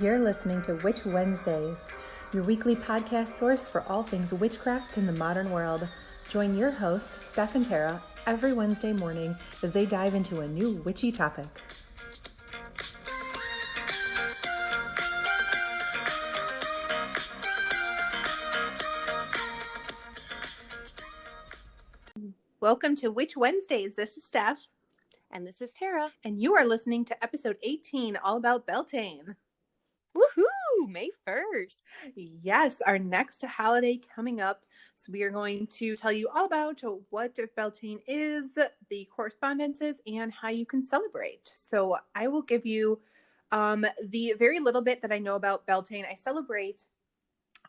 You're listening to Witch Wednesdays, your weekly podcast source for all things witchcraft in the modern world. Join your hosts, Steph and Tara, every Wednesday morning as they dive into a new witchy topic. Welcome to Witch Wednesdays. This is Steph. And this is Tara. And you are listening to episode 18, all about Beltane. Woohoo! May 1st. Yes, our next holiday coming up. So we are going to tell you all about what Beltane is, the correspondences, and how you can celebrate. So I will give you the very little bit that I know about Beltane. I celebrate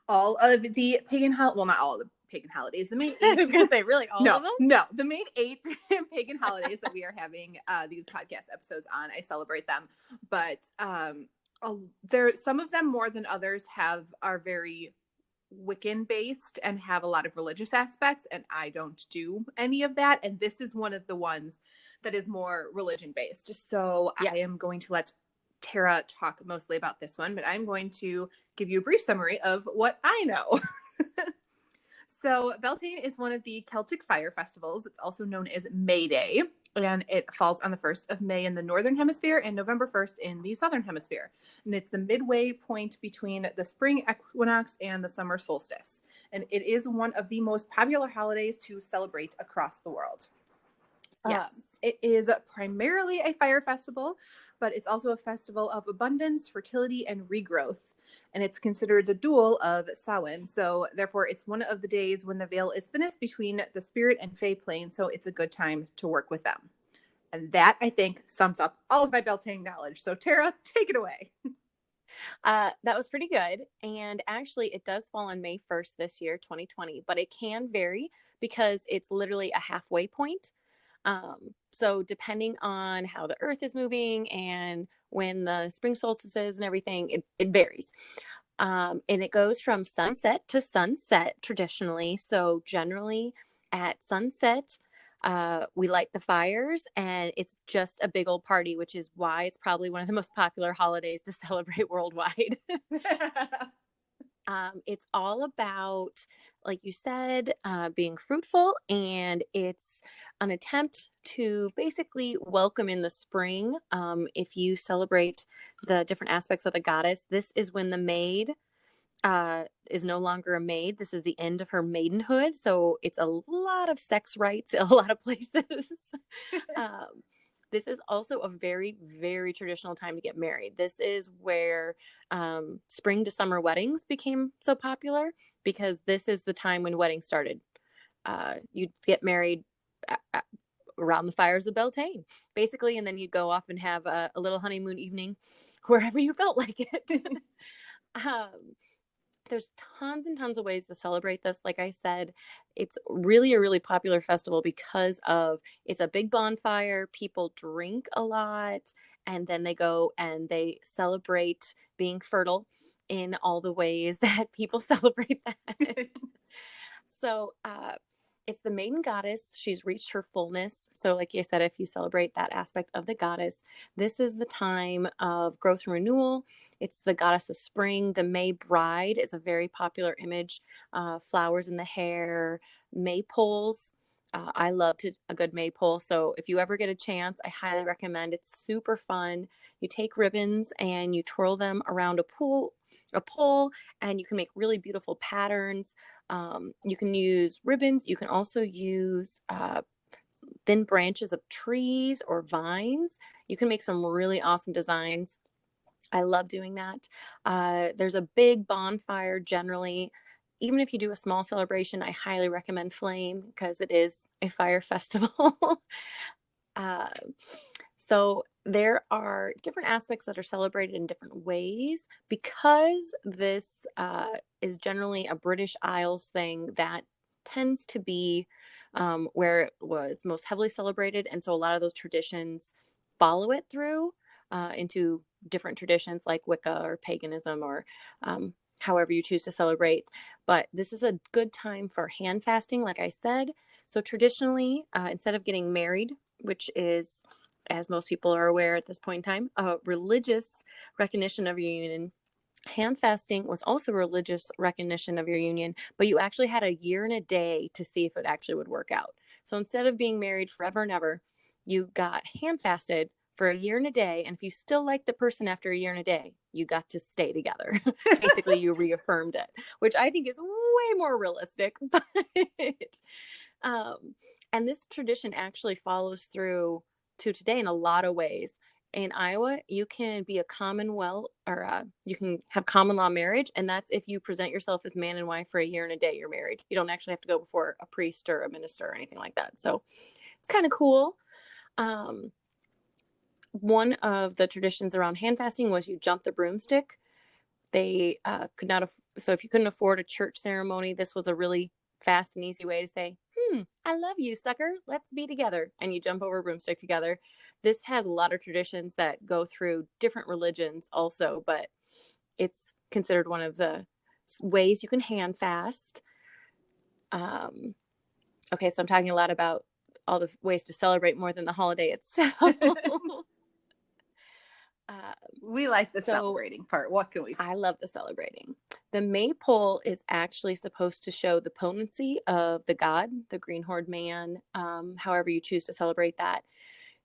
all of the pagan well, not all of the pagan holidays. The main 8. I was going to say, really, all of them? No, the main 8 pagan holidays that we are having these podcast episodes on, I celebrate them. But there, some of them more than others are very Wiccan based and have a lot of religious aspects, and I don't do any of that. And this is one of the ones that is more religion based. So yes. I am going to let Tara talk mostly about this one, but I'm going to give you a brief summary of what I know. So Beltane is one of the Celtic fire festivals. It's also known as May Day, and it falls on the 1st of May in the Northern Hemisphere and November 1st in the Southern Hemisphere. And it's the midway point between the spring equinox and the summer solstice. And it is one of the most popular holidays to celebrate across the world. Yes. It is primarily a fire festival, but it's also a festival of abundance, fertility, and regrowth. And it's considered the dual of Samhain. So therefore, it's one of the days when the veil is thinnest between the spirit and fae plane. So it's a good time to work with them. And that, I think, sums up all of my Beltane knowledge. So Tara, take it away. That was pretty good. And actually, it does fall on May 1st this year, 2020. But it can vary because it's literally a halfway point. So depending on how the earth is moving and when the spring solstice is and everything, it varies. And it goes from sunset to sunset traditionally. So generally at sunset, we light the fires and it's just a big old party, which is why it's probably one of the most popular holidays to celebrate worldwide. It's all about, like you said, being fruitful, and it's an attempt to basically welcome in the spring. If you celebrate the different aspects of the goddess, this is when the maid is no longer a maid. This is the end of her maidenhood. So it's a lot of sex rites in a lot of places. This is also a very, very traditional time to get married. This is where spring to summer weddings became so popular because this is the time when weddings started. You'd get married around the fires of Beltane, basically, and then you'd go off and have a little honeymoon evening wherever you felt like it. There's tons and tons of ways to celebrate this. Like I said, it's really a really popular festival because it's a big bonfire. People drink a lot, and then they go and they celebrate being fertile in all the ways that people celebrate that. So it's the maiden goddess. She's reached her fullness. So like you said, if you celebrate that aspect of the goddess, this is the time of growth and renewal. It's the goddess of spring. The May bride is a very popular image. Flowers in the hair, maypoles. I love a good maypole. So if you ever get a chance, I highly recommend. It's super fun. You take ribbons and you twirl them around a pole, and you can make really beautiful patterns. You can use ribbons. You can also use thin branches of trees or vines. You can make some really awesome designs. I love doing that. There's a big bonfire generally. Even if you do a small celebration, I highly recommend flame because it is a fire festival. So there are different aspects that are celebrated in different ways because this is generally a British Isles thing that tends to be where it was most heavily celebrated. And so a lot of those traditions follow it through into different traditions like Wicca or paganism or however you choose to celebrate. But this is a good time for hand fasting, like I said. So traditionally, instead of getting married, which is, as most people are aware at this point in time, a religious recognition of your union. Hand fasting was also religious recognition of your union, but you actually had a year and a day to see if it actually would work out. So instead of being married forever and ever, you got hand fasted for a year and a day. And if you still like the person after a year and a day, you got to stay together. Basically, you reaffirmed it, which I think is way more realistic. But and this tradition actually follows through to today in a lot of ways. In Iowa, you can be a commonwealth, or you can have common law marriage, and that's if you present yourself as man and wife for a year and a day, you're married. You don't actually have to go before a priest or a minister or anything like that. So it's kind of cool. One of the traditions around hand fasting was you jump the broomstick. They could not, so if you couldn't afford a church ceremony, this was a really fast and easy way to say, I love you, sucker. Let's be together. And you jump over a broomstick together. This has a lot of traditions that go through different religions also, but it's considered one of the ways you can hand fast. Okay, so I'm talking a lot about all the ways to celebrate more than the holiday itself. We like the celebrating part. What can we say? I love the celebrating. The maypole is actually supposed to show the potency of the god, the green-horned man, however you choose to celebrate that.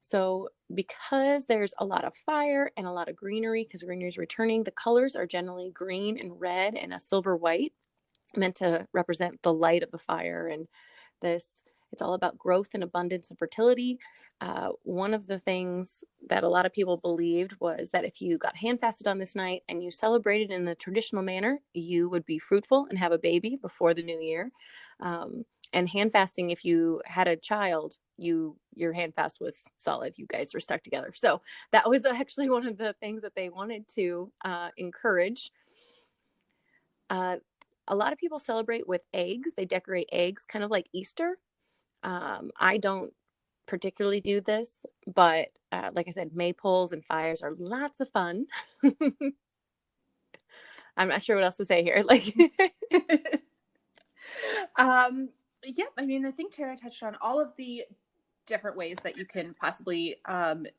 So because there's a lot of fire and a lot of greenery, because greenery is returning, the colors are generally green and red and a silver white, meant to represent the light of the fire. And this, it's all about growth and abundance and fertility. One of the things that a lot of people believed was that if you got hand fasted on this night and you celebrated in the traditional manner, you would be fruitful and have a baby before the new year. And hand fasting, if you had a child, your hand fast was solid. You guys were stuck together. So that was actually one of the things that they wanted to encourage. A lot of people celebrate with eggs. They decorate eggs, kind of like Easter. I don't particularly do this, but like I said, maypoles and fires are lots of fun. I'm not sure what else to say here. Like, yeah, I mean, I think Tara touched on all of the different ways that you can possibly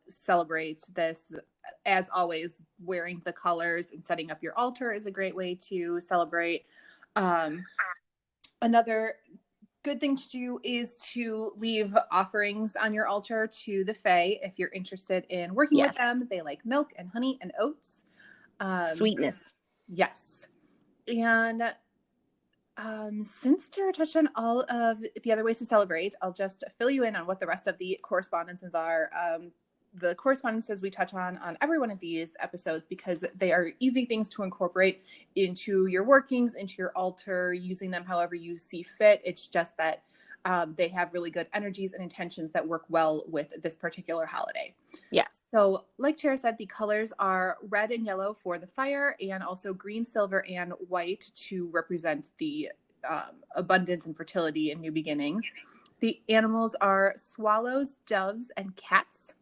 celebrate this. As always, wearing the colors and setting up your altar is a great way to celebrate. Another good thing to do is to leave offerings on your altar to the Fae if you're interested in working with them. They like milk and honey and oats. Sweetness. Yes. And since Tara touched on all of the other ways to celebrate, I'll just fill you in on what the rest of the correspondences are. The correspondences we touch on every one of these episodes because they are easy things to incorporate into your workings, into your altar, using them however you see fit. It's just that they have really good energies and intentions that work well with this particular holiday. Yes. So like Tara said, the colors are red and yellow for the fire and also green, silver, and white to represent the abundance and fertility and new beginnings. The animals are swallows, doves, and cats.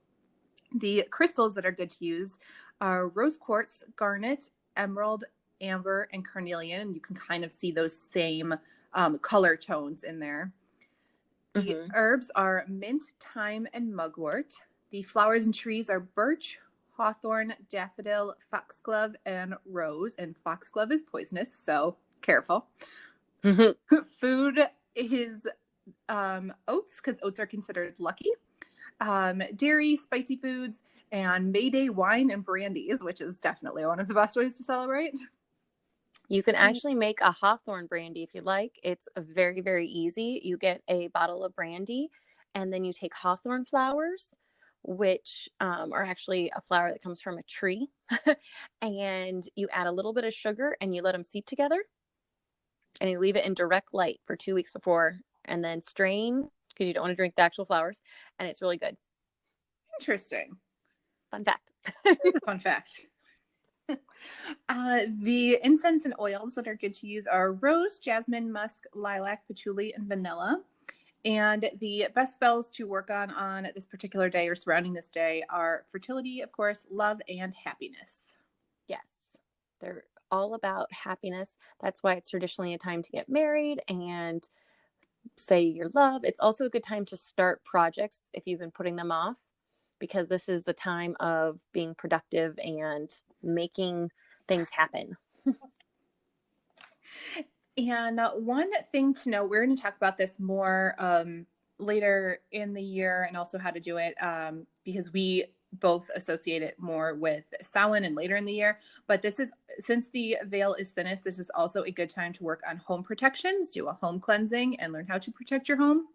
The crystals that are good to use are rose quartz, garnet, emerald, amber, and carnelian. You can kind of see those same color tones in there. The herbs are mint, thyme, and mugwort. The flowers and trees are birch, hawthorn, daffodil, foxglove, and rose. And foxglove is poisonous, so careful. Food is oats, because oats are considered lucky. Dairy, spicy foods, and May Day wine and brandies, which is definitely one of the best ways to celebrate. You can actually make a hawthorn brandy if you like. It's very, very easy. You get a bottle of brandy, and then you take hawthorn flowers, which are actually a flower that comes from a tree, and you add a little bit of sugar, and you let them steep together, and you leave it in direct light for 2 weeks before, and then strain, because you don't want to drink the actual flowers, and it's really good. Interesting. Fun fact. It's a fun fact. The incense and oils that are good to use are rose, jasmine, musk, lilac, patchouli, and vanilla. And the best spells to work on this particular day or surrounding this day are fertility, of course, love, and happiness. Yes. They're all about happiness. That's why it's traditionally a time to get married and say your love. It's also a good time to start projects if you've been putting them off. because this is the time of being productive and making things happen. And one thing to know, we're going to talk about this more later in the year, and also how to do it, because we both associate it more with Samhain and later in the year. But this is, since the veil is thinnest, this is also a good time to work on home protections, do a home cleansing, and learn how to protect your home.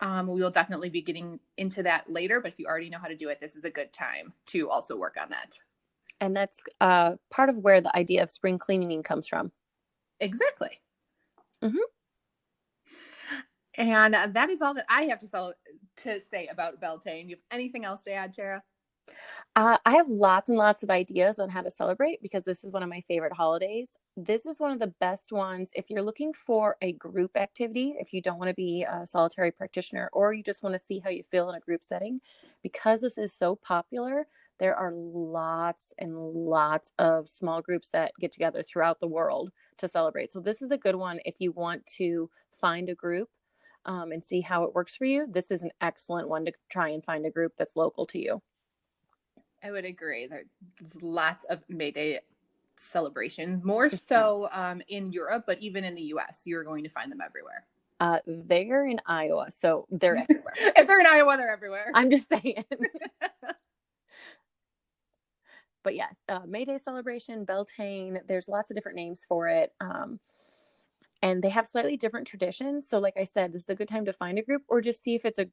We will definitely be getting into that later, but if you already know how to do it, this is a good time to also work on that. And that's part of where the idea of spring cleaning comes from. Exactly. Mm-hmm. And that is all that I have to say about Beltane. Do you have anything else to add, Tara? I have lots and lots of ideas on how to celebrate, because this is one of my favorite holidays. This is one of the best ones if you're looking for a group activity, if you don't want to be a solitary practitioner, or you just want to see how you feel in a group setting. Because this is so popular, there are lots and lots of small groups that get together throughout the world to celebrate. So this is a good one if you want to find a group and see how it works for you. This is an excellent one to try and find a group that's local to you. I would agree. There's lots of May Day celebrations, more so in Europe, but even in the US, you're going to find them everywhere. They're in Iowa, so they're everywhere. If they're in Iowa, they're everywhere. I'm just saying. But yes, May Day celebration, Beltane, there's lots of different names for it. And they have slightly different traditions. So like I said, this is a good time to find a group, or just see if it's a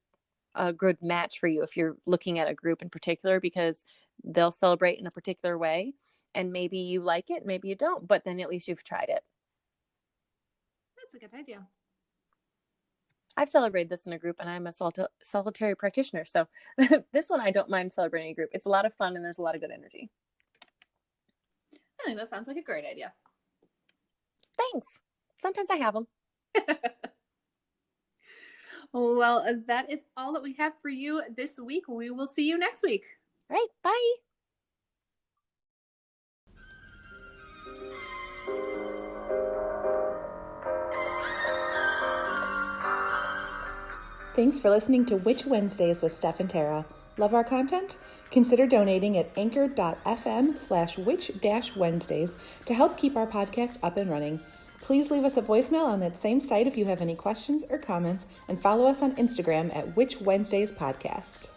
good match for you if you're looking at a group in particular, because they'll celebrate in a particular way, and maybe you like it, maybe you don't, but then at least you've tried it. That's a good idea. I've celebrated this in a group, and I'm a solitary practitioner, so this one I don't mind celebrating a group. It's a lot of fun, and there's a lot of good energy. I think that sounds like a great idea. Thanks. Sometimes I have them. Well, that is all that we have for you this week. We will see you next week. All right. Bye. Thanks for listening to Witch Wednesdays with Steph and Tara. Love our content? Consider donating at anchor.fm/witch-wednesdays to help keep our podcast up and running. Please leave us a voicemail on that same site if you have any questions or comments, and follow us on Instagram at Witch Wednesdays Podcast.